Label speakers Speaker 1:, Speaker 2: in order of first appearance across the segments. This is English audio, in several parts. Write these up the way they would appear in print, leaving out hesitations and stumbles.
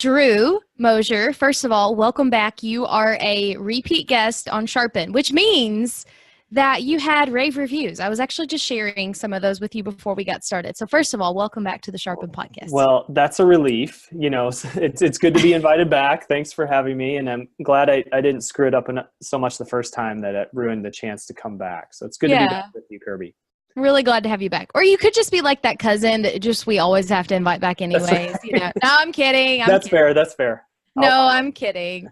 Speaker 1: Drew Moser. First of all, welcome back. You are a repeat guest on Sharpen, which means that you had rave reviews. I was actually just sharing some of those with you before we got started. So first of all, welcome back to the Sharpen podcast.
Speaker 2: Well, that's a relief. It's good to be invited back. Thanks for having me. And I'm glad I didn't screw it up so much the first time that it ruined the chance to come back. So it's good to be back with you, Kirby.
Speaker 1: Really glad to have you back. Or you could just be like that cousin that just we always have to invite back anyways. No, I'm kidding.
Speaker 2: That's fair.
Speaker 1: No, I'm kidding.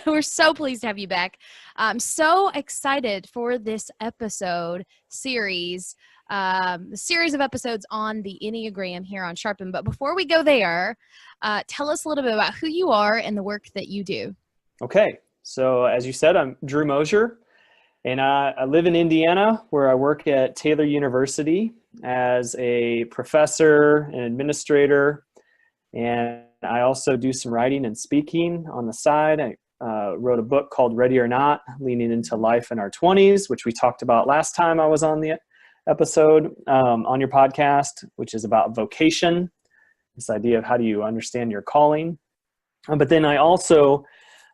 Speaker 1: We're so pleased to have you back. I'm so excited for this episode series, the series of episodes on the Enneagram here on Sharpen. But before we go there, tell us a little bit about who you are and the work that you do.
Speaker 2: Okay. So as you said, I'm Drew Moser. And I live in Indiana, where I work at Taylor University as a professor and administrator. And I also do some writing and speaking on the side. I wrote a book called Ready or Not, Leaning into Life in Our 20s, which we talked about last time I was on the episode on your podcast, which is about vocation, this idea of how do you understand your calling. But then I also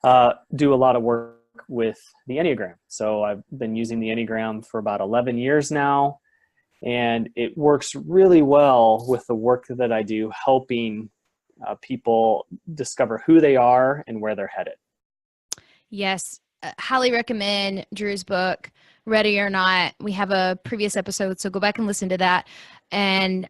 Speaker 2: do a lot of work with the Enneagram. So I've been using the Enneagram for about 11 years now, and it works really well with the work that I do, helping people discover who they are and where they're headed.
Speaker 1: Yes, highly recommend Drew's book, Ready or Not. We have a previous episode, so go back and listen to that. And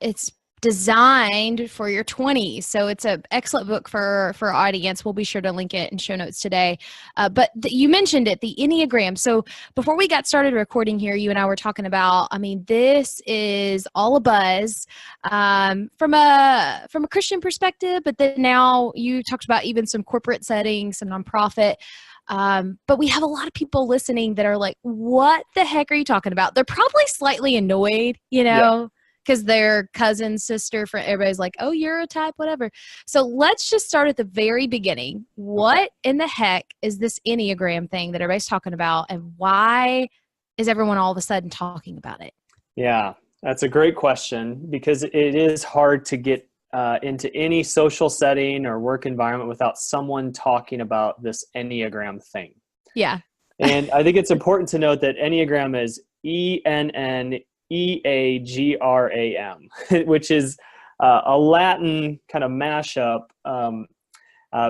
Speaker 1: it's designed for your 20s. So it's an excellent book for our audience. We'll be sure to link it in show notes today. But you mentioned it, the Enneagram. So before we got started recording here, you and I were talking about, this is all a buzz from a Christian perspective, but then now you talked about even some corporate settings, some nonprofit. But we have a lot of people listening that are like, what the heck are you talking about? They're probably slightly annoyed, because their cousin, sister, friend, everybody's like, oh, you're a type, whatever. So let's just start at the very beginning. What in the heck is this Enneagram thing that everybody's talking about, and why is everyone all of a sudden talking about it?
Speaker 2: Yeah, that's a great question, because it is hard to get into any social setting or work environment without someone talking about this Enneagram thing.
Speaker 1: Yeah.
Speaker 2: And I think it's important to note that Enneagram is ENNEAGRAM, which is a Latin kind of mashup,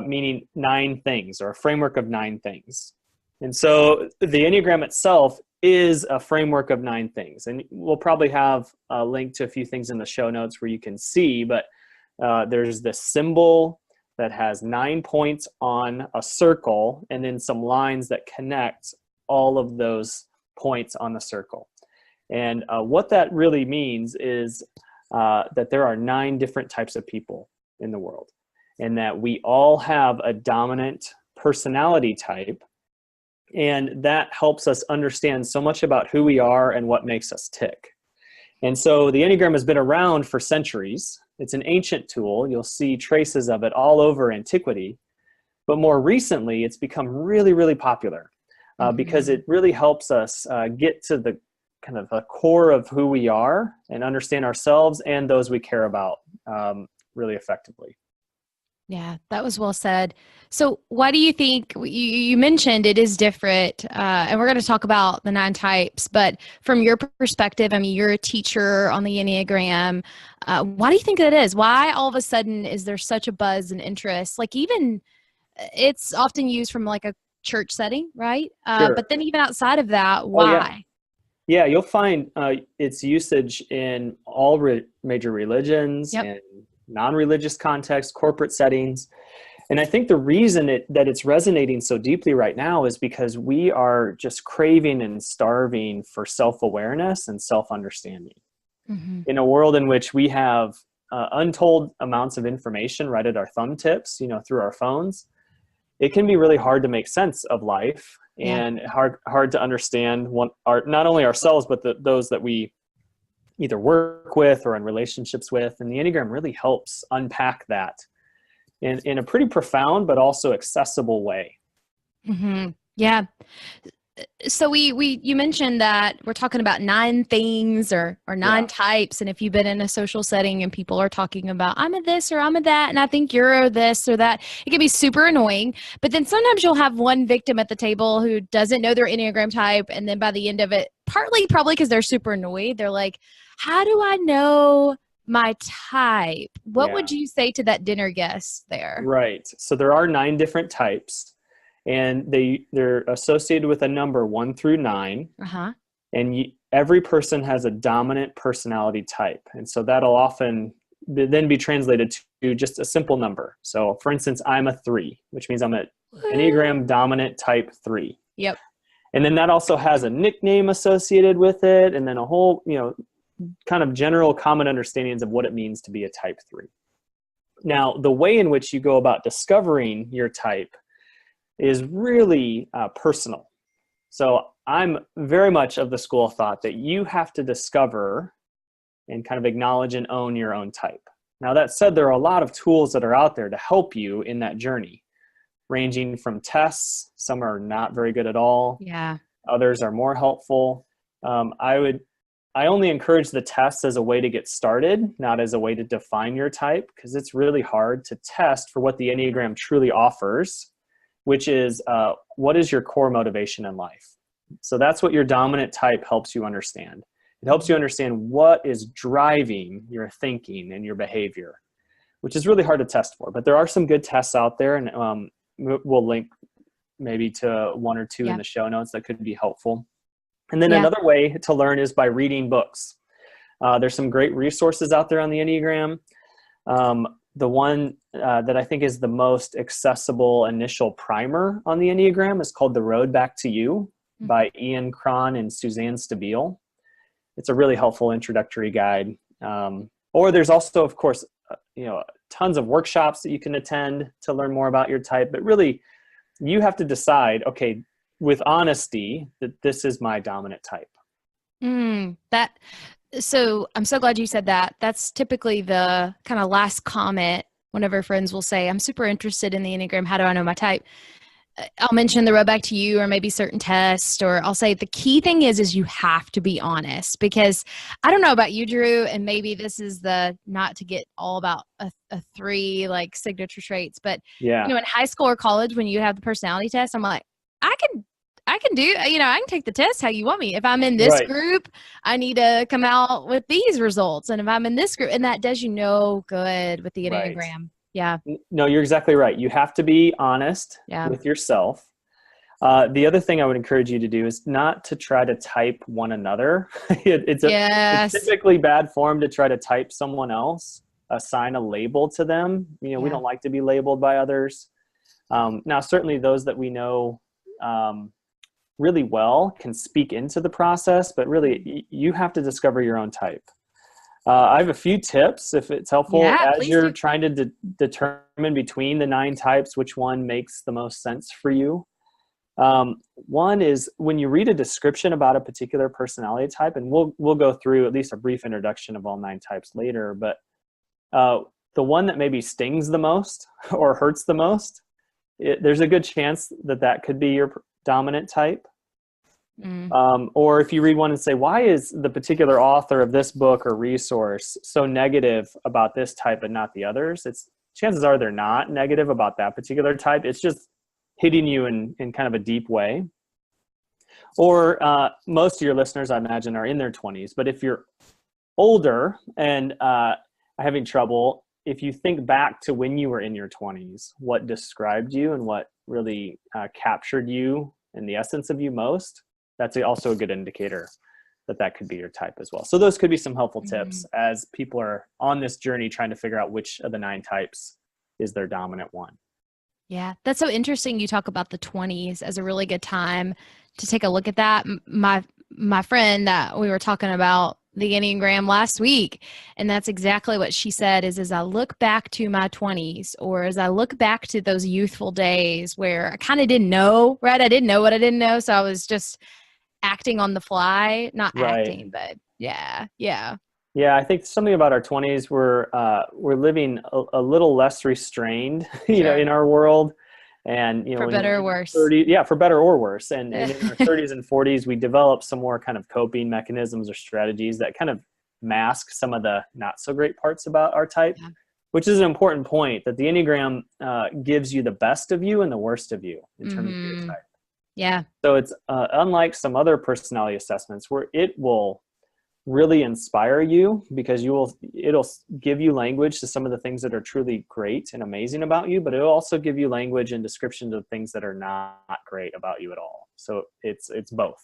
Speaker 2: meaning 9 things, or a framework of 9 things. And so the Enneagram itself is a framework of 9 things. And we'll probably have a link to a few things in the show notes where you can see, but there's this symbol that has 9 points on a circle, and then some lines that connect all of those points on the circle. And what that really means is that there are 9 different types of people in the world, and that we all have a dominant personality type, and that helps us understand so much about who we are and what makes us tick. And so the Enneagram has been around for centuries. It's an ancient tool. You'll see traces of it all over antiquity. But more recently, it's become really, really popular because it really helps us get to the kind of a core of who we are and understand ourselves and those we care about really effectively.
Speaker 1: Yeah, that was well said. So why do you think, you mentioned it is different, and we're going to talk about the 9 types, but from your perspective, you're a teacher on the Enneagram. Why do you think that is? Why all of a sudden is there such a buzz and interest? Like, even it's often used from like a church setting, right?
Speaker 2: Sure.
Speaker 1: But then even outside of that, why?
Speaker 2: Yeah, you'll find its usage in all major religions and non-religious contexts, corporate settings. And I think the reason that it's resonating so deeply right now is because we are just craving and starving for self-awareness and self-understanding. Mm-hmm. In a world in which we have untold amounts of information right at our thumb tips, through our phones, it can be really hard to make sense of life and hard to understand not only ourselves, but those that we either work with or in relationships with. And the Enneagram really helps unpack that in a pretty profound but also accessible way.
Speaker 1: Mm-hmm. Yeah. so you mentioned that we're talking about 9 things or 9 types. And if you've been in a social setting and people are talking about, I'm a this or I'm a that, and I think you're a this or that, it can be super annoying. But then sometimes you'll have one victim at the table who doesn't know their Enneagram type. And then by the end of it, partly probably because they're super annoyed, they're like, how do I know my type? What would you say to that dinner guest there?
Speaker 2: Right. So there are 9 different types, and they're associated with a number 1 through 9. And every person has a dominant personality type. And so that'll often then be translated to just a simple number. So for instance, I'm a 3, which means I'm an Enneagram dominant type 3.
Speaker 1: Yep.
Speaker 2: And then that also has a nickname associated with it, and then a whole, kind of general common understandings of what it means to be a type 3. Now, the way in which you go about discovering your type is really personal. So I'm very much of the school of thought that you have to discover and kind of acknowledge and own your own type. Now, that said, there are a lot of tools that are out there to help you in that journey, ranging from tests. Some are not very good at all.
Speaker 1: Yeah.
Speaker 2: Others are more helpful. I only encourage the tests as a way to get started, not as a way to define your type, because it's really hard to test for what the Enneagram truly offers, which is what is your core motivation in life. So that's what your dominant type helps you understand. It helps you understand what is driving your thinking and your behavior, which is really hard to test for. But there are some good tests out there, and we'll link maybe to 1 or 2 in the show notes that could be helpful. And then another way to learn is by reading books. There's some great resources out there on the Enneagram. The one that I think is the most accessible initial primer on the Enneagram is called The Road Back to You by Ian Cron and Suzanne Stabile. It's a really helpful introductory guide. Or there's also, of course, tons of workshops that you can attend to learn more about your type. But really, you have to decide, okay, with honesty, that this is my dominant type.
Speaker 1: So I'm so glad you said that. That's typically the kind of last comment whenever friends will say, I'm super interested in the Enneagram. How do I know my type? I'll mention the road back to you or maybe certain tests, or I'll say the key thing is you have to be honest, because I don't know about you, Drew, and maybe this is the not to get all about a 3 like signature traits, but in high school or college when you have the personality test, I'm like, I can do, I can take the test how you want me. If I'm in this group, I need to come out with these results. And if I'm in this group, and that does good with the Enneagram.
Speaker 2: Right.
Speaker 1: Yeah.
Speaker 2: No, you're exactly right. You have to be honest with yourself. The other thing I would encourage you to do is not to try to type one another. It's typically bad form to try to type someone else, assign a label to them. We don't like to be labeled by others. Now, certainly those that we know really well can speak into the process, but really you have to discover your own type. I have a few tips if it's helpful as you're trying to determine between the 9 types, which one makes the most sense for you. One is when you read a description about a particular personality type, and we'll go through at least a brief introduction of all 9 types later, but the one that maybe stings the most or hurts the most, there's a good chance that could be your dominant type. Or if you read one and say, why is the particular author of this book or resource so negative about this type and not the others? Chances are they're not negative about that particular type. It's just hitting you in kind of a deep way. Or most of your listeners, I imagine, are in their 20s. But if you're older and having trouble, if you think back to when you were in your 20s, what described you and what really captured you and the essence of you most, that's also a good indicator that could be your type as well. So those could be some helpful tips as people are on this journey trying to figure out which of the 9 types is their dominant one.
Speaker 1: Yeah, that's so interesting. You talk about the 20s as a really good time to take a look at that. My friend that we were talking about the Enneagram last week, and that's exactly what she said is, as I look back to my 20s, or as I look back to those youthful days where I kind of didn't know, right? I didn't know what I didn't know. So I was just acting on the fly, not acting, but yeah. Yeah,
Speaker 2: I think something about our 20s, we're living a little less restrained, in our world, And, you know,
Speaker 1: For better or worse.
Speaker 2: 30, yeah, for better or worse. And in our 30s and 40s, we develop some more kind of coping mechanisms or strategies that kind of mask some of the not so great parts about our type, which is an important point, that the Enneagram gives you the best of you and the worst of you in terms of your type.
Speaker 1: Yeah.
Speaker 2: So it's unlike some other personality assessments where it will really inspire you, because it'll give you language to some of the things that are truly great and amazing about you, but it'll also give you language and descriptions of things that are not great about you at all. So it's both.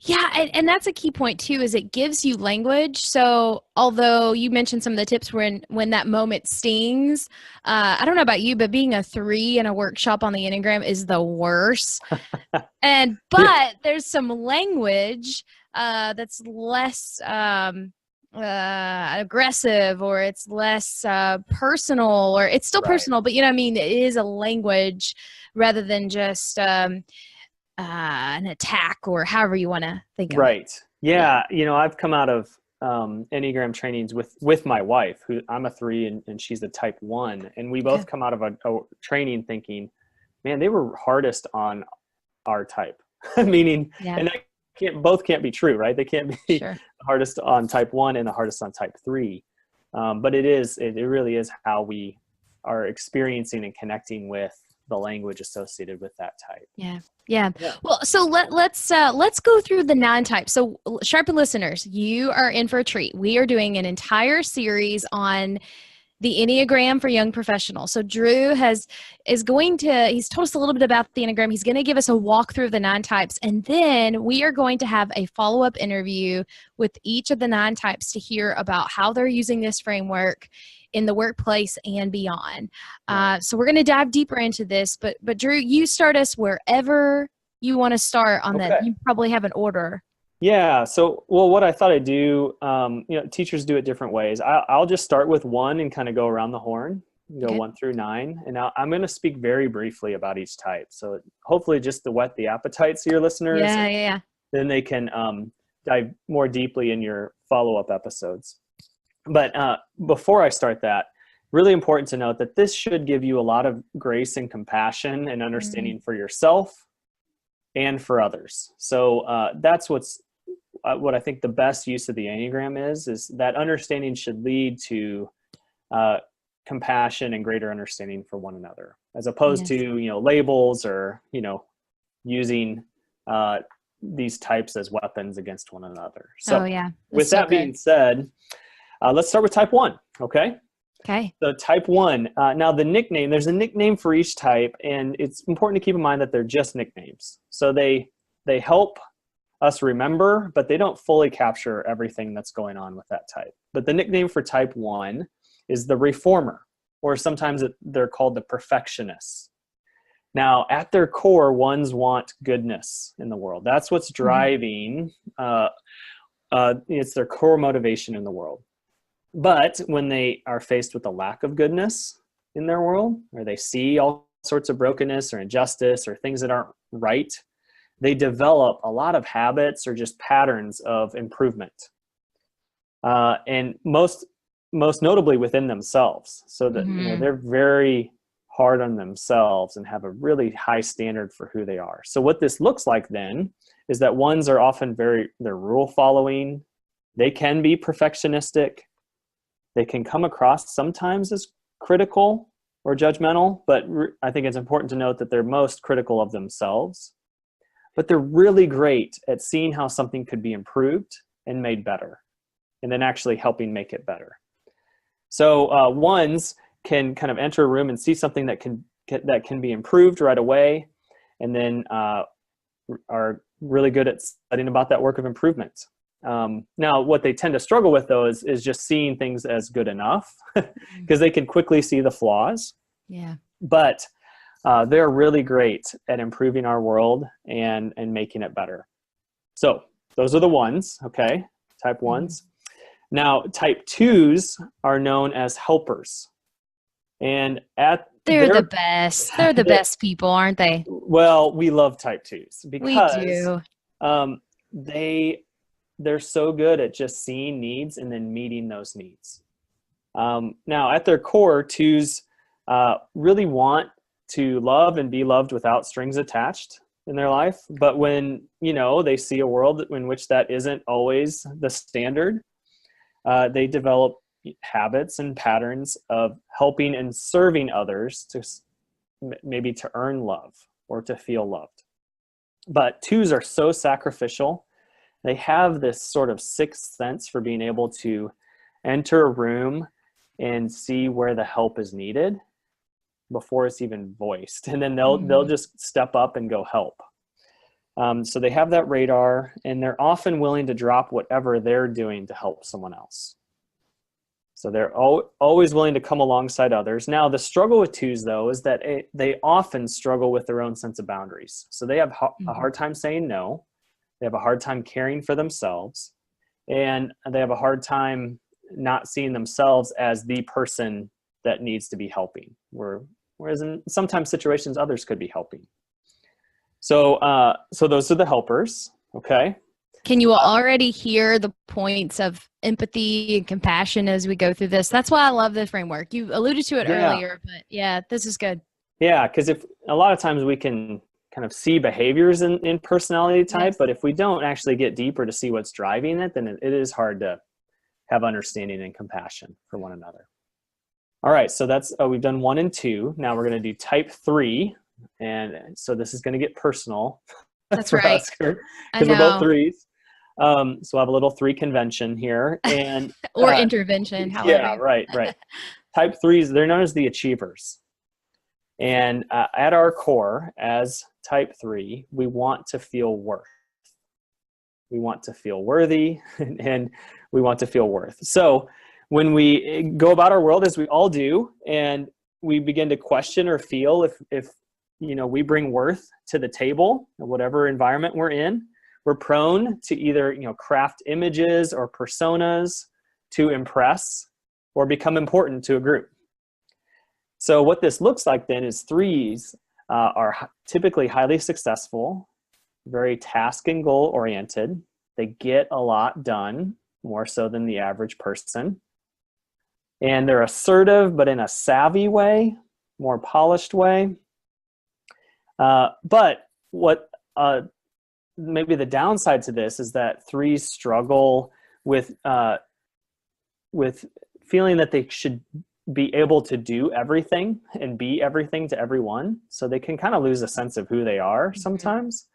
Speaker 1: Yeah, and that's a key point too, is it gives you language. So although you mentioned some of the tips when that moment stings, I don't know about you, but being a 3 in a workshop on the Enneagram is the worst. But there's some language that's less aggressive, or it's less personal, or it's still personal, but you know what I mean? It is a language rather than just an attack, or however you want to think of it.
Speaker 2: Right. Yeah. You know, I've come out of Enneagram trainings with my wife, who I'm a 3 and she's a type 1. And we both come out of a training thinking, man, they were hardest on our type. Meaning, and that both can't be true, right? They can't be the hardest on type 1 and the hardest on type 3. But it really is how we are experiencing and connecting with the language associated with that type.
Speaker 1: Yeah. Well, so let's go through the 9 types. So Sharpen listeners, you are in for a treat. We are doing an entire series on the Enneagram for young professionals. So Drew he's told us a little bit about the Enneagram. He's going to give us a walkthrough of the 9 types. And then we are going to have a follow-up interview with each of the 9 types to hear about how they're using this framework in the workplace and beyond. So we're going to dive deeper into this, but Drew, you start us wherever you want to start on that. You probably have an order.
Speaker 2: Yeah. So, well, what I thought I'd do, teachers do it different ways. I'll just start with 1 and kind of go around the horn, go 1 through 9. And now I'm going to speak very briefly about each type. So hopefully just to whet the appetites of your listeners.
Speaker 1: Yeah.
Speaker 2: Then they can dive more deeply in your follow-up episodes. But before I start that, really important to note that this should give you a lot of grace and compassion and understanding for yourself and for others. So that's what I think the best use of the Enneagram is that understanding should lead to compassion and greater understanding for one another, as opposed to, labels or, using these types as weapons against one another. So with that being said, let's start with type 1. Okay. So type 1, now there's a nickname for each type, and it's important to keep in mind that they're just nicknames. So they help us remember, but they don't fully capture everything that's going on with that type. But the nickname for type 1 is the reformer, or sometimes they're called the perfectionists. Now, at their core, 1s want goodness in the world. That's what's driving, it's their core motivation in the world. But when they are faced with a lack of goodness in their world, or they see all sorts of brokenness or injustice or things that aren't right, they develop a lot of habits or just patterns of improvement. And most notably within themselves. So that they're very hard on themselves and have a really high standard for who they are. So what this looks like then is that 1s are often they're rule following. They can be perfectionistic. They can come across sometimes as critical or judgmental, but I think it's important to note that they're most critical of themselves. But they're really great at seeing how something could be improved and made better, and then actually helping make it better. So 1s can kind of enter a room and see something that can be improved right away, and then are really good at studying about that work of improvement. Now, what they tend to struggle with, though, is just seeing things as good enough, because they can quickly see the flaws. But they're really great at improving our world and making it better. So those are the 1s, okay? Type 1s. Now, type 2s are known as helpers. And
Speaker 1: they're the best. They're the best people, aren't they?
Speaker 2: Well, we love type 2s because
Speaker 1: we do.
Speaker 2: They're so good at just seeing needs and then meeting those needs. Now, at their core, 2s really want to love and be loved without strings attached in their life. But when, they see a world in which that isn't always the standard, they develop habits and patterns of helping and serving others to maybe to earn love or to feel loved. But twos are so sacrificial. They have this sort of sixth sense for being able to enter a room and see where the help is needed before it's even voiced. And then they'll just step up and go help. So they have that radar, and they're often willing to drop whatever they're doing to help someone else. So they're always willing to come alongside others. Now, the struggle with twos, though, is that they often struggle with their own sense of boundaries. So they have a hard time saying no. They have a hard time caring for themselves. And they have a hard time not seeing themselves as the person that needs to be helping. Whereas in sometimes situations, others could be helping. So those are the helpers, okay?
Speaker 1: Can you already hear the points of empathy and compassion as we go through this? That's why I love the framework. You alluded to it earlier, but yeah, this is good.
Speaker 2: Yeah, because if a lot of times we can kind of see behaviors in personality type, but if we don't actually get deeper to see what's driving it, then it is hard to have understanding and compassion for one another. All right, so that's we've done 1 and 2. Now we're going to do type 3, and so this is going to get personal.
Speaker 1: That's right.
Speaker 2: Because we're both 3s. So we'll have a little 3 convention here, and
Speaker 1: or intervention. However.
Speaker 2: Yeah, right. Type 3s, they're known as the achievers. And at our core, as type 3, we want to feel worth. We want to feel worthy, and we want to feel worth. So when we go about our world, as we all do, and we begin to question or feel if we bring worth to the table, whatever environment we're in, we're prone to either craft images or personas to impress or become important to a group. So what this looks like then is 3s are typically highly successful, very task and goal oriented. They get a lot done, more so than the average person. And they're assertive, but in a savvy way, more polished way. But what maybe the downside to this is that 3s struggle with feeling that they should be able to do everything and be everything to everyone. So they can kind of lose a sense of who they are sometimes.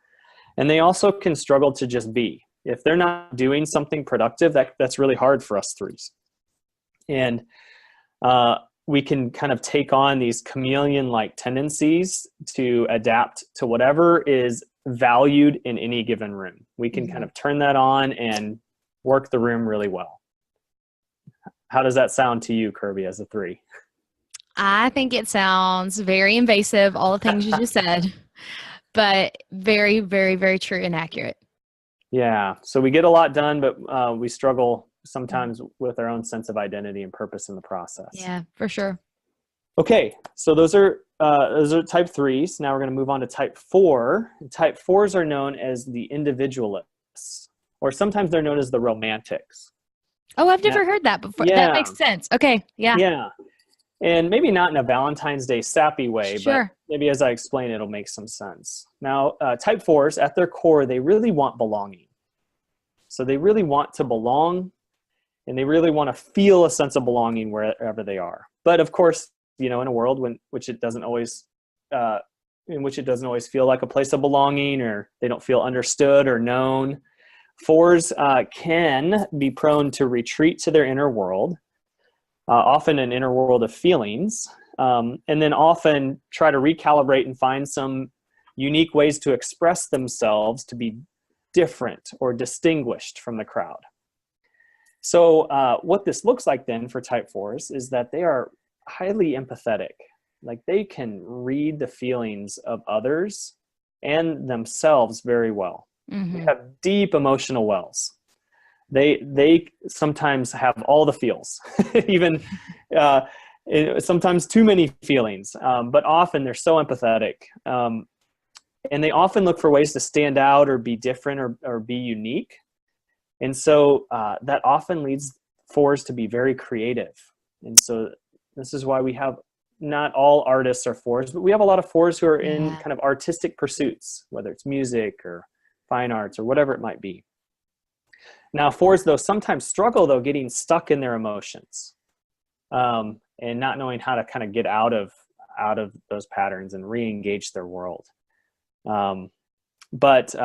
Speaker 2: And they also can struggle to just be. If they're not doing something productive, that's really hard for us 3s. And we can kind of take on these chameleon-like tendencies to adapt to whatever is valued in any given room. We can kind of turn that on and work the room really well. How does that sound to you, Kirby, as a 3?
Speaker 1: I think it sounds very invasive, all the things you just said, but very, very, very true and accurate. Yeah.
Speaker 2: So we get a lot done, but we struggle sometimes with our own sense of identity and purpose in the process.
Speaker 1: Yeah, for sure.
Speaker 2: Okay, so those are type 3s. Now we're going to move on to type 4. Type 4s are known as the individualists, or sometimes they're known as the romantics.
Speaker 1: Oh, I've never heard that before. Yeah. That makes sense. Okay, yeah.
Speaker 2: Yeah, and maybe not in a Valentine's Day sappy way,
Speaker 1: sure.
Speaker 2: But maybe as I explain, it'll make some sense. Now, type 4s, at their core, they really want belonging. So they really want to belong, and they really want to feel a sense of belonging wherever they are. But of course, in a world in which it doesn't always feel like a place of belonging, or they don't feel understood or known, 4s can be prone to retreat to their inner world, often an inner world of feelings, and then often try to recalibrate and find some unique ways to express themselves to be different or distinguished from the crowd. So what this looks like then for type 4s is that they are highly empathetic. Like they can read the feelings of others and themselves very well. They have deep emotional wells. They sometimes have all the feels, even sometimes too many feelings, but often they're so empathetic. And they often look for ways to stand out or be different or be unique. And so that often leads 4s to be very creative. And so this is why we have not all artists are fours, but we have a lot of fours who are in
Speaker 1: Yeah.
Speaker 2: kind of artistic pursuits, whether it's music or fine arts or whatever it might be. Now, fours, though, sometimes struggle, though, getting stuck in their emotions, and not knowing how to kind of get out of those patterns and re-engage their world. But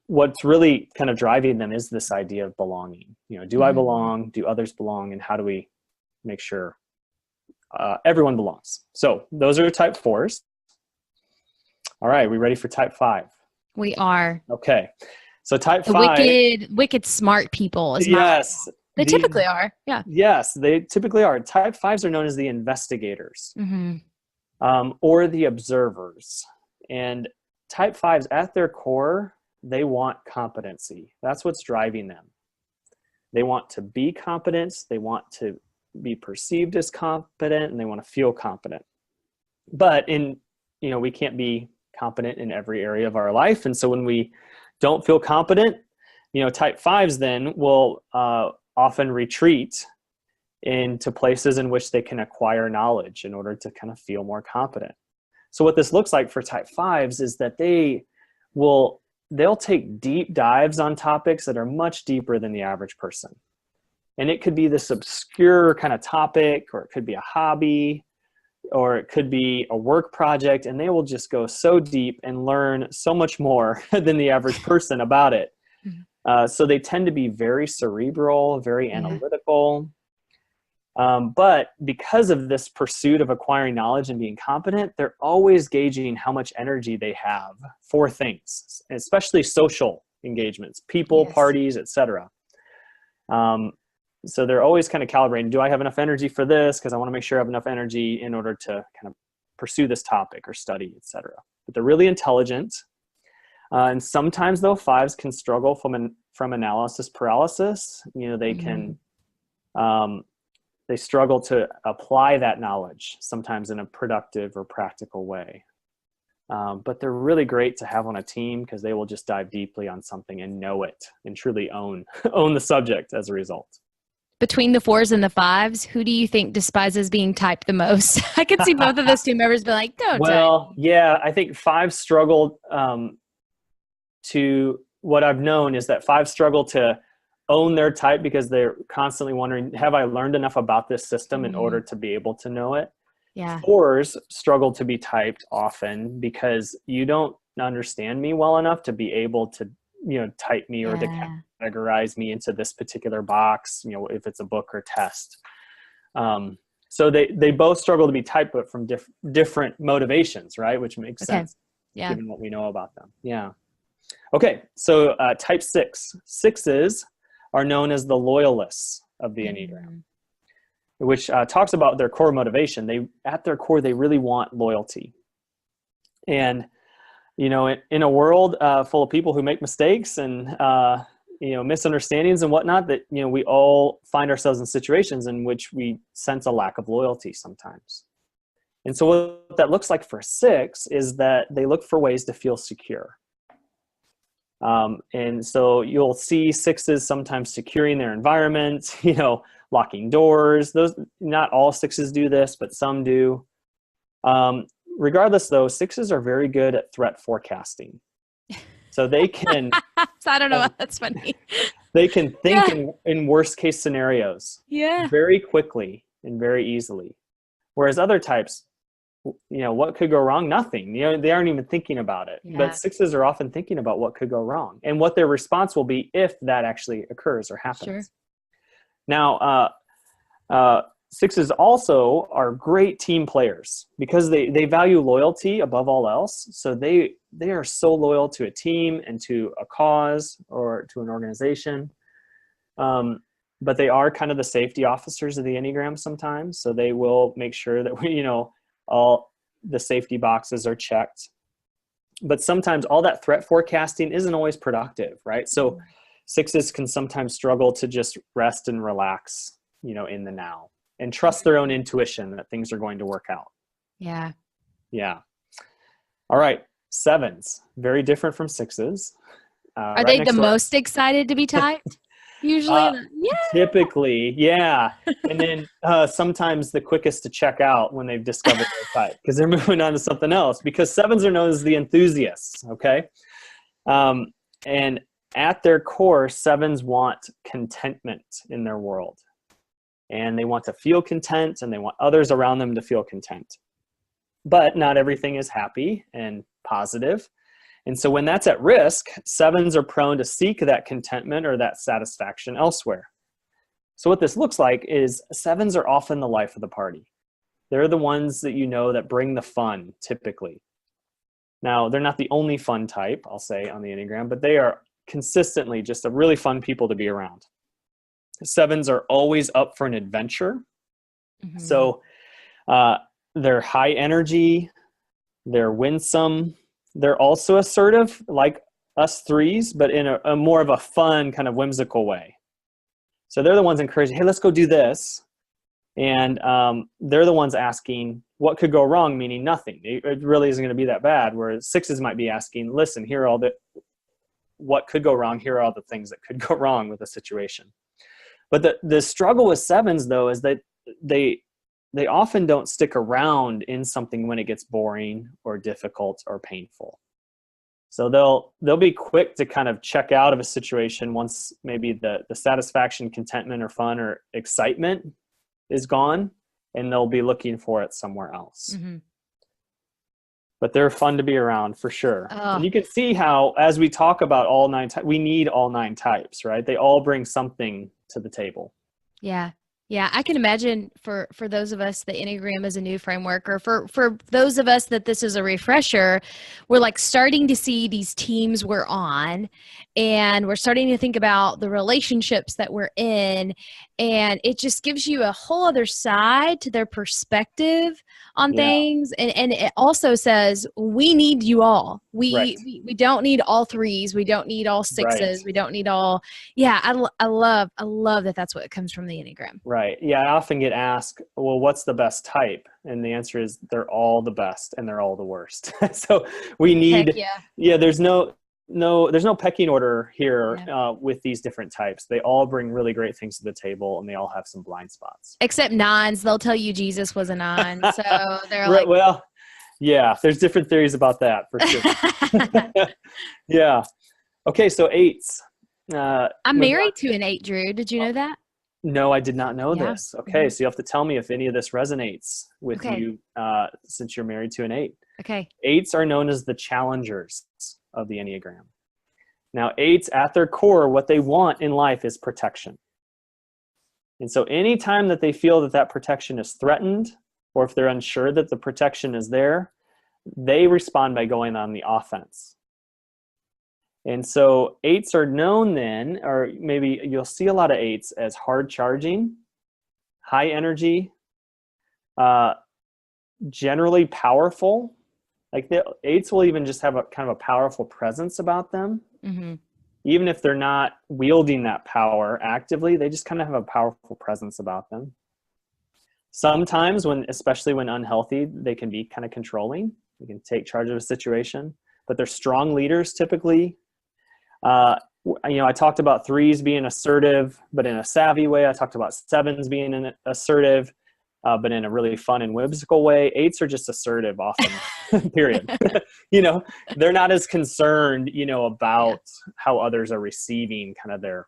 Speaker 2: what's really kind of driving them is this idea of belonging. You know, do I belong? Do others belong? And how do we make sure everyone belongs? So those are type fours. All right, we ready for type 5?
Speaker 1: We are.
Speaker 2: Okay, so type
Speaker 1: The
Speaker 2: 5.
Speaker 1: wicked smart people is
Speaker 2: Yes.
Speaker 1: they typically are. Yeah.
Speaker 2: Yes, they typically are. Type 5s are known as the investigators, or the observers. And type 5s, at their core, they want competency. That's what's driving them. They want to be competent. They want to be perceived as competent, and they want to feel competent. But we can't be competent in every area of our life. And so when we don't feel competent, type 5s then will often retreat into places in which they can acquire knowledge in order to kind of feel more competent. So what this looks like for type 5s is that they'll take deep dives on topics that are much deeper than the average person. And it could be this obscure kind of topic, or it could be a hobby, or it could be a work project, and they will just go so deep and learn so much more than the average person about it. So they tend to be very cerebral, very analytical. But because of this pursuit of acquiring knowledge and being competent, they're always gauging how much energy they have for things, especially social engagements, people, parties, etc. So they're always kind of calibrating, do I have enough energy for this? Because I want to make sure I have enough energy in order to kind of pursue this topic or study, etc. But they're really intelligent. And sometimes, though, 5s can struggle from analysis paralysis. They can... they struggle to apply that knowledge sometimes in a productive or practical way. But they're really great to have on a team because they will just dive deeply on something and know it and truly own the subject as a result.
Speaker 1: Between the 4s and the 5s, who do you think despises being typed the most? I could see both of those team members be like, don't type.
Speaker 2: Yeah, I think 5s struggled to, what I've known is that 5s struggle to own their type because they're constantly wondering, have I learned enough about this system in order to be able to know it?
Speaker 1: Yeah.
Speaker 2: 4s struggle to be typed often because you don't understand me well enough to be able to, type me or to categorize me into this particular box, if it's a book or test. So they both struggle to be typed, but from different motivations, right? Which makes sense given what we know about them. Yeah. Okay. So type 6. 6s are known as the loyalists of the Enneagram, which talks about their core motivation. At their core, they really want loyalty. And, in a world full of people who make mistakes and, misunderstandings and whatnot, that, we all find ourselves in situations in which we sense a lack of loyalty sometimes. And so what that looks like for 6 is that they look for ways to feel secure. And so you'll see 6s sometimes securing their environment, locking doors. Not all 6s do this, but some do. Regardless, though, 6s are very good at threat forecasting. So they can...
Speaker 1: So I don't know. That's funny.
Speaker 2: They can think in worst case scenarios very quickly and very easily. Whereas other types, what could go wrong? Nothing. They aren't even thinking about it. But 6s are often thinking about what could go wrong and what their response will be if that actually occurs or happens.
Speaker 1: Sure.
Speaker 2: Now, 6s also are great team players because they value loyalty above all else. So they are so loyal to a team and to a cause or to an organization. But they are kind of the safety officers of the Enneagram sometimes. So they will make sure that all the safety boxes are checked. But sometimes all that threat forecasting isn't always productive, right? So 6s can sometimes struggle to just rest and relax, in the now and trust their own intuition that things are going to work out.
Speaker 1: Yeah.
Speaker 2: Yeah. All right. 7s, very different from 6s.
Speaker 1: Are they the most excited to be typed? Usually, yeah.
Speaker 2: Typically, yeah. And then sometimes the quickest to check out when they've discovered their type because they're moving on to something else, because sevens are known as the enthusiasts, okay? And at their core, sevens want contentment in their world. And they want to feel content, and they want others around them to feel content. But not everything is happy and positive. And so when that's at risk, sevens are prone to seek that contentment or that satisfaction elsewhere. So what this looks like is sevens are often the life of the party. They're the ones that you know that bring the fun, typically. Now, they're not the only fun type, I'll say, on the Enneagram, but they are consistently just a really fun people to be around. Sevens are always up for an adventure. Mm-hmm. So they're high energy, they're winsome, they're also assertive, like us threes, but in a more of a fun, kind of whimsical way. So they're the ones encouraging, hey, let's go do this. And they're the ones asking, what could go wrong, meaning nothing. It really isn't going to be that bad, whereas sixes might be asking, listen, here are all what could go wrong, here are all the things that could go wrong with the situation. But the struggle with sevens, though, is that they often don't stick around in something when it gets boring or difficult or painful. So they'll be quick to kind of check out of a situation once maybe the satisfaction, contentment, or fun or excitement is gone, and they'll be looking for it somewhere else. Mm-hmm. But they're fun to be around for sure. Oh. And you can see how, as we talk about all 9 types, we need all 9 types, right? They all bring something to the table.
Speaker 1: Yeah. Yeah, I can imagine for those of us, the Enneagram is a new framework, or for those of us that this is a refresher, we're like starting to see these teams we're on, and we're starting to think about the relationships that we're in, and it just gives you a whole other side to their perspective on things, and it also says we need you all. We don't need all threes, we don't need all sixes, we don't need all. Yeah, I love that that's what comes from the Enneagram.
Speaker 2: Right. Yeah, I often get asked, well, what's the best type? And the answer is they're all the best and they're all the worst. So we need, there's no pecking order here with these different types. They all bring really great things to the table, and they all have some blind spots.
Speaker 1: Except 9s, they'll tell you Jesus was a 9. So they're like,
Speaker 2: well, yeah, there's different theories about that for sure. Yeah. Okay, so 8s.
Speaker 1: I'm married to an 8, Drew. Did you know that?
Speaker 2: No, I did not know this. Okay, so you have to tell me if any of this resonates with you since you're married to an 8.
Speaker 1: Okay.
Speaker 2: 8s are known as the challengers of the Enneagram. Now, 8s at their core, what they want in life is protection. And so anytime that they feel that protection is threatened, or if they're unsure that the protection is there, they respond by going on the offense. And so 8s are known then, or maybe you'll see a lot of 8s as hard charging, high energy, generally powerful. Like the 8s will even just have a kind of a powerful presence about them. Mm-hmm. Even if they're not wielding that power actively, they just kind of have a powerful presence about them. Sometimes especially when unhealthy, they can be kind of controlling. They can take charge of a situation, but they're strong leaders typically. I talked about 3s being assertive, but in a savvy way. I talked about 7s being assertive, but in a really fun and whimsical way. 8s are just assertive often, period. They're not as concerned, about how others are receiving kind of their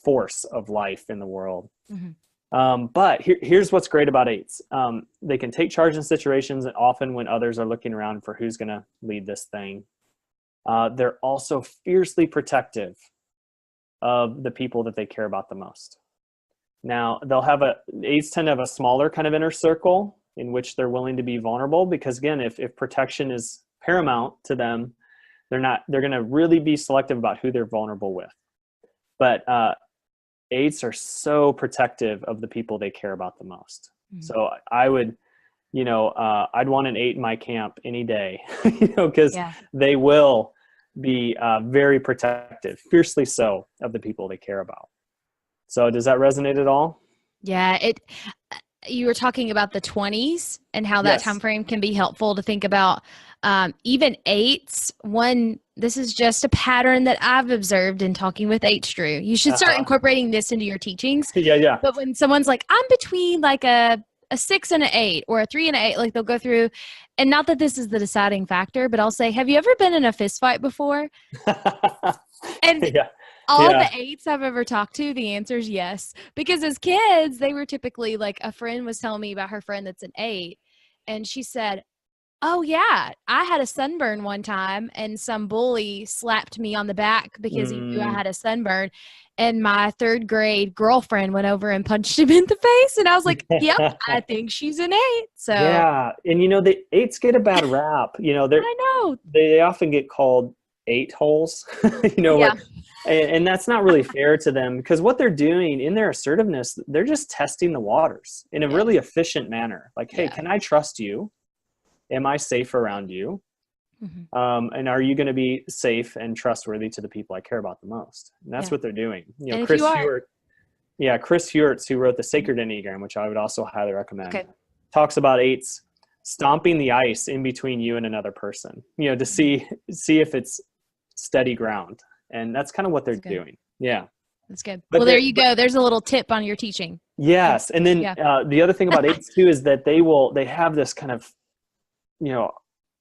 Speaker 2: force of life in the world. Mm-hmm. But here's what's great about 8s. They can take charge in situations, and often when others are looking around for who's going to lead this thing. They're also fiercely protective of the people that they care about the most. Now, 8s tend to have a smaller kind of inner circle in which they're willing to be vulnerable, because again, if protection is paramount to them, they're going to really be selective about who they're vulnerable with. But 8s are so protective of the people they care about the most. Mm-hmm. So I would, I'd want an 8 in my camp any day, because they will be very protective, fiercely so, of the people they care about. So does that resonate at all?
Speaker 1: Yeah, you were talking about the 20s and how that time
Speaker 2: Yes.
Speaker 1: frame can be helpful to think about. Even eights, this is just a pattern that I've observed in talking with eights, Drew. You should start
Speaker 2: Uh-huh.
Speaker 1: incorporating this into your teachings.
Speaker 2: Yeah, yeah.
Speaker 1: But when someone's like, I'm between like a 6 and an 8 or a 3 and an 8, like they'll go through, and not that this is the deciding factor, but I'll say, have you ever been in a fist fight before? And
Speaker 2: Yeah.
Speaker 1: all the
Speaker 2: Yeah.
Speaker 1: eights I've ever talked to, the answer is yes. Because as kids, they were typically like, a friend was telling me about her friend that's an 8, and she said, oh yeah, I had a sunburn one time and some bully slapped me on the back because he knew I
Speaker 2: Mm.
Speaker 1: had a sunburn, and my 3rd grade girlfriend went over and punched him in the face, and I was like, yep, I think she's an 8. So
Speaker 2: Yeah. And the eights get a bad rap.
Speaker 1: I know.
Speaker 2: They often get called eight holes,
Speaker 1: Yeah.
Speaker 2: and that's not really fair to them, because what they're doing in their assertiveness, they're just testing the waters in a
Speaker 1: Yes.
Speaker 2: really efficient manner. Like, hey,
Speaker 1: Yeah.
Speaker 2: can I trust you? Am I safe around you?
Speaker 1: Mhm.
Speaker 2: And are you going to be safe and trustworthy to the people I care about the most? And that's
Speaker 1: Yeah.
Speaker 2: what they're doing.
Speaker 1: And if you are,
Speaker 2: Chris Hewitts, who wrote the Sacred Enneagram, which I would also highly recommend,
Speaker 1: okay.
Speaker 2: talks about eights stomping the ice in between you and another person, to see if it's steady ground. And that's kind of what they're
Speaker 1: That's good.
Speaker 2: doing. Yeah.
Speaker 1: That's good.
Speaker 2: But
Speaker 1: Well, there you go. There's a little tip on your teaching.
Speaker 2: yes. And then
Speaker 1: Yeah.
Speaker 2: the other thing about eights too is that they have this kind of,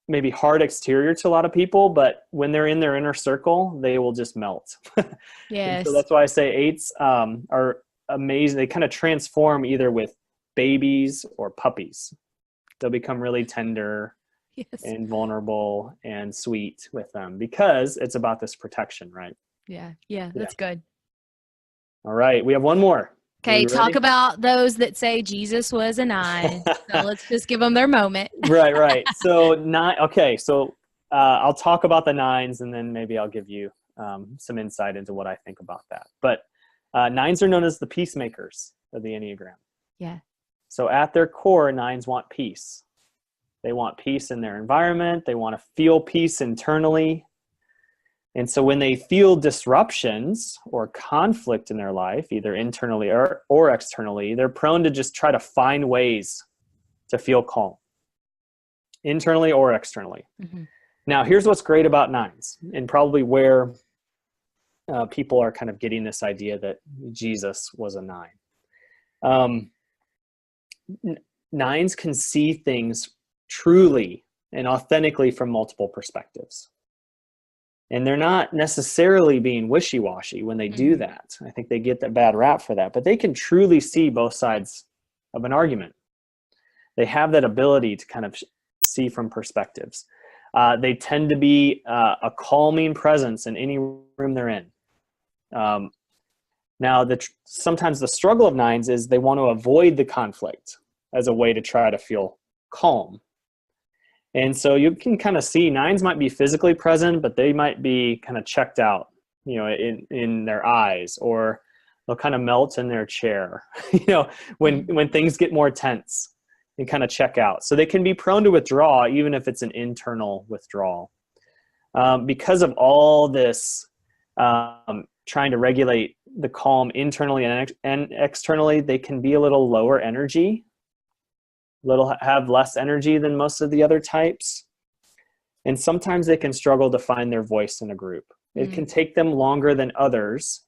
Speaker 2: maybe hard exterior to a lot of people, but when they're in their inner circle, they will just melt. And so
Speaker 1: Yes.
Speaker 2: that's why I say eights are amazing. They kind of transform either with babies or puppies. They'll become really tender
Speaker 1: Yes.
Speaker 2: and vulnerable and sweet with them, because it's about this protection, right?
Speaker 1: Yeah. Yeah. That's good.
Speaker 2: All right. We have one more.
Speaker 1: Okay, talk
Speaker 2: ready?
Speaker 1: about those that say Jesus was a 9. So let's just give them their moment.
Speaker 2: Right. So okay. So I'll talk about the 9s, and then maybe I'll give you some insight into what I think about that. But 9s are known as the peacemakers of the Enneagram.
Speaker 1: Yeah.
Speaker 2: So at their core, 9s want peace. They want peace in their environment. They want to feel peace internally. And so when they feel disruptions or conflict in their life, either internally or externally, they're prone to just try to find ways to feel calm, internally or externally.
Speaker 1: Mm-hmm.
Speaker 2: Now, here's what's great about 9s, and probably where people are kind of getting this idea that Jesus was a 9. 9s can see things truly and authentically from multiple perspectives. And they're not necessarily being wishy-washy when they do that. I think they get that bad rap for that, but they can truly see both sides of an argument. They have that ability to kind of see from perspectives. They tend to be a calming presence in any room they're in. Now, sometimes the struggle of 9s is they want to avoid the conflict as a way to try to feel calm. And so you can kind of see 9s might be physically present, but they might be kind of checked out, in their eyes, or they'll kind of melt in their chair, when things get more tense, and kind of check out. So they can be prone to withdraw, even if it's an internal withdrawal. Because of all this trying to regulate the calm internally and externally, they can be a little lower energy, have less energy than most of the other types. And sometimes they can struggle to find their voice in a group. It can take them longer than others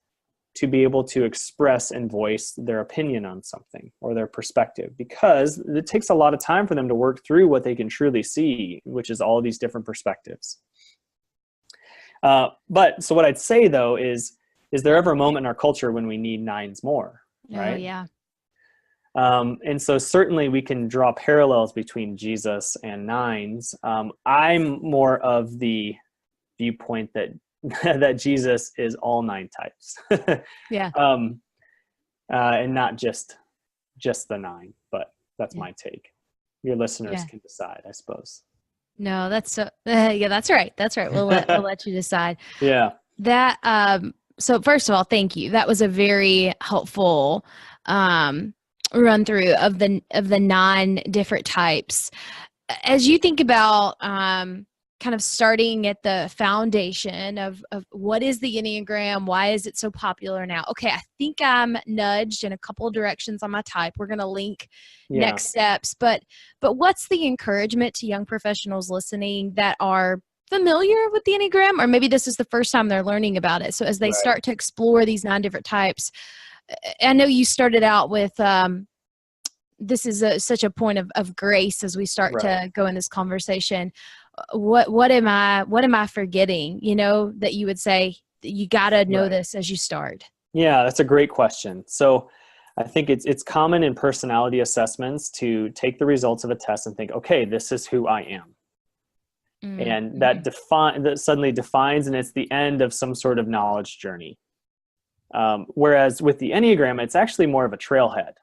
Speaker 2: to be able to express and voice their opinion on something or their perspective, because it takes a lot of time for them to work through what they can truly see, which is all these different perspectives. But so what I'd say though is there ever a moment in our culture when we need 9s more, right?
Speaker 1: Oh, yeah.
Speaker 2: And so certainly we can draw parallels between Jesus and 9s. I'm more of the viewpoint that that Jesus is all 9 types.
Speaker 1: Yeah.
Speaker 2: And not just the 9, but that's my take. Your listeners can decide, I suppose.
Speaker 1: No, that's yeah, that's right. That's right. We'll let you decide.
Speaker 2: Yeah.
Speaker 1: That so first of all, thank you. That was a very helpful run through of the 9 different types. As you think about kind of starting at the foundation of what is the Enneagram? Why is it so popular now? Okay, I think I'm nudged in a couple of directions on my type. We're going to link next steps. But what's the encouragement to young professionals listening that are familiar with the Enneagram, or maybe this is the first time they're learning about it? So as they start to explore these 9 different types, I know you started out with this is such a point of grace as we start to go in this conversation. What am I forgetting? That you would say you got to know this as you start.
Speaker 2: Yeah, that's a great question. So I think it's common in personality assessments to take the results of a test and think, okay, this is who I am. And that suddenly defines, and it's the end of some sort of knowledge journey. Whereas with the Enneagram, it's actually more of a trailhead.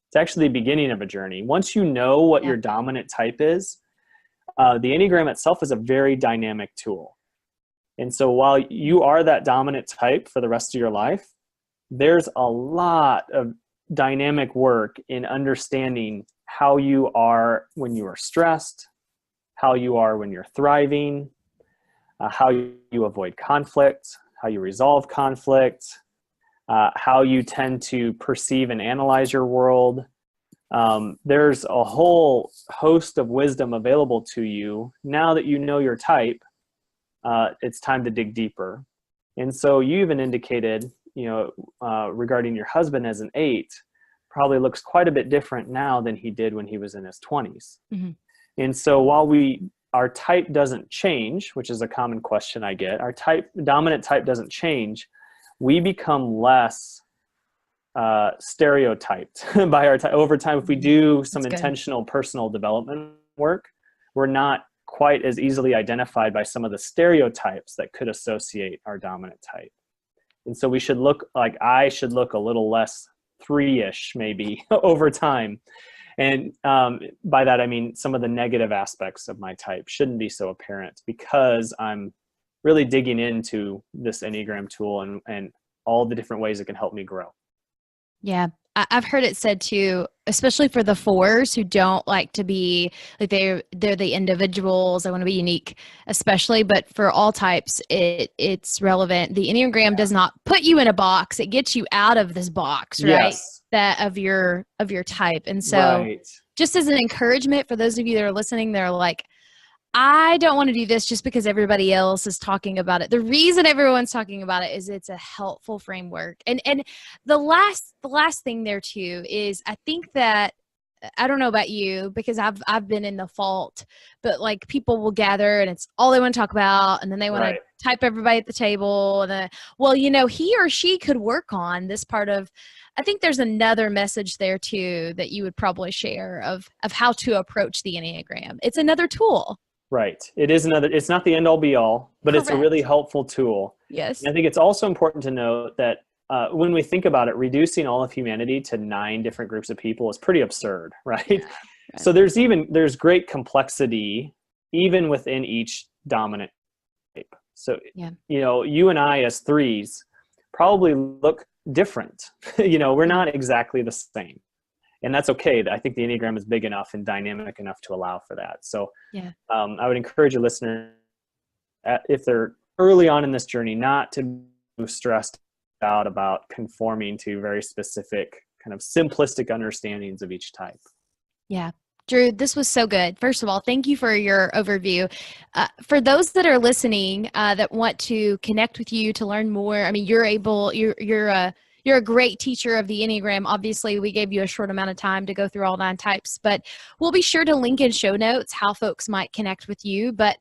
Speaker 2: It's actually the beginning of a journey. Once you know what your dominant type is, the Enneagram itself is a very dynamic tool. And so while you are that dominant type for the rest of your life, there's a lot of dynamic work in understanding how you are when you are stressed, how you are when you're thriving, how you avoid conflict, how you resolve conflict, how you tend to perceive and analyze your world. There's a whole host of wisdom available to you. Now that you know your type, it's time to dig deeper. And so you even indicated, regarding your husband as an 8, probably looks quite a bit different now than he did when he was in his 20s. And so while our type doesn't change, which is a common question I get, our dominant type doesn't change, we become less stereotyped by our type over time. If we do some intentional personal development work, we're not quite as easily identified by some of the stereotypes that could associate our dominant type. And so I should look a little less 3-ish maybe over time. And by that, I mean some of the negative aspects of my type shouldn't be so apparent because I'm really digging into this Enneagram tool and all the different ways it can help me grow.
Speaker 1: Yeah. I've heard it said too, especially for the 4s who don't like to be like they're the individuals. They want to be unique, especially, but for all types, it's relevant. The Enneagram does not put you in a box. It gets you out of this box, right? That of your type. And so just as an encouragement for those of you that are listening, they're like, I don't want to do this just because everybody else is talking about it. The reason everyone's talking about it is it's a helpful framework. And the last thing there too is I think that, I don't know about you because I've been in the fault, but like people will gather and it's all they want to talk about, and then they want to type everybody at the table, and then, well, he or she could work on this part of. I think there's another message there too that you would probably share of how to approach the Enneagram. It's another tool.
Speaker 2: Right. It's not the end all be all, but it's a really helpful tool.
Speaker 1: Yes.
Speaker 2: And I think it's also important to note that when we think about it, reducing all of humanity to 9 different groups of people is pretty absurd, right? Yeah, right. So there's great complexity even within each dominant type. So, you and I as 3s probably look different. We're not exactly the same. And that's okay. I think the Enneagram is big enough and dynamic enough to allow for that. So I would encourage your listener, if they're early on in this journey, not to be stressed out about conforming to very specific kind of simplistic understandings of each type. Yeah.
Speaker 1: Drew, this was so good. First of all, thank you for your overview. For those that are listening that want to connect with you to learn more, I mean, you're a great teacher of the Enneagram. Obviously, we gave you a short amount of time to go through all 9 types, but we'll be sure to link in show notes how folks might connect with you. But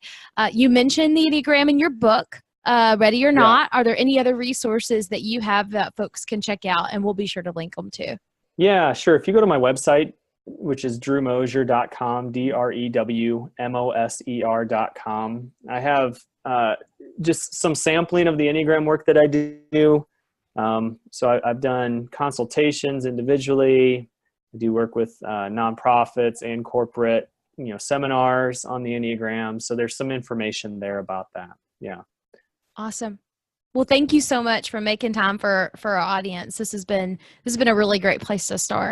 Speaker 1: you mentioned the Enneagram in your book, Ready or Not. Are there any other resources that you have that folks can check out? And we'll be sure to link them too.
Speaker 2: Yeah, sure. If you go to my website, which is drewmoser.com, DREWMOSER.com, I have just some sampling of the Enneagram work that I do. So I've done consultations individually. I do work with nonprofits and corporate, seminars on the Enneagram. So there's some information there about that. Yeah.
Speaker 1: Awesome. Well, thank you so much for making time for our audience. This has been a really great place to start.